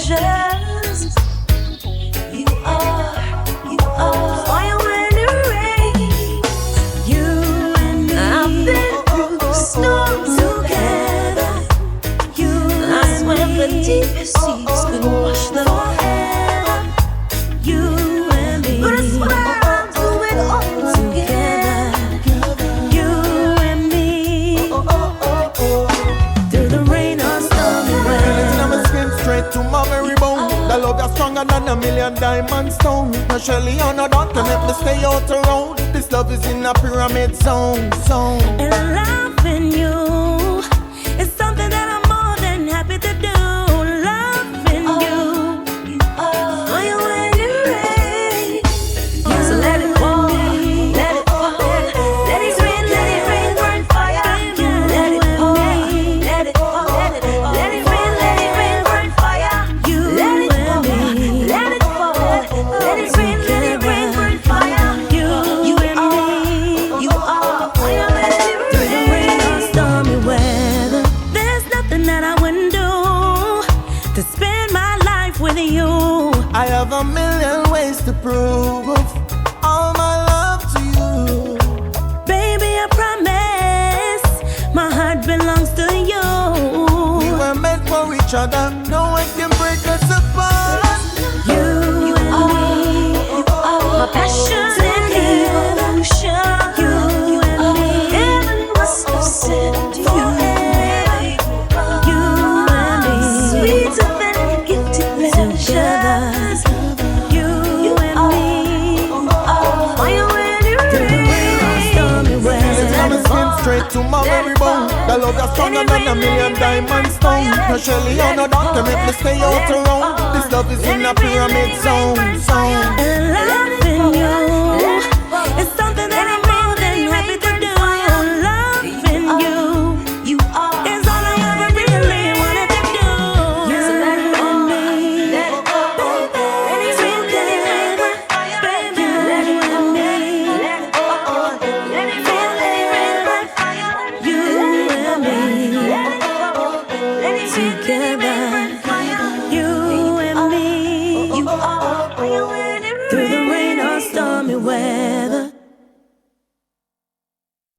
pleasures. You are fire when it rains. You and me, I've been through the storm together. You and me, the deepest seas could wash the forever. You and me, but I swear I'm doing all together. You and me, through the rain or stormy weather. I'm skin straight to my very bone. The love that's stronger than a million diamond stone. No Shelly or no dot can help me stay out the road. This love is in a pyramid zone. And loving you is something that I'm more than happy to do. Loving you, fire when it rains. So let it fall, let it fall, let it rain, burn fire. Let it fall, let it fall, let it rain, burn fire. Let it fall, let it fall, let it rain, burn fire. You and me, you are fire when it rains. Through the rain or stormy weather, there's nothing that I wouldn't do to spend my life with you. I have a million ways to prove all my love to you. Baby, I promise my heart belongs to you. We were meant for each other. No one can break us apart. You and me, my passion and devotion. You and me, heaven must have sent you. You and me, sweeter than gifted pleasures. You and me, fire when it rains. Stormy weather. I'm skin straight to my very bone. The love that's stronger than a million diamond stone. No Shelly or no dot can make me stay out the road. This love is in a pyramid zone. And loving you is something that I'm more than happy to do. Loving you is all I ever really wanted to do. You and me, baby, you and me, you and me, together. You and me, through the rain or stormy weather.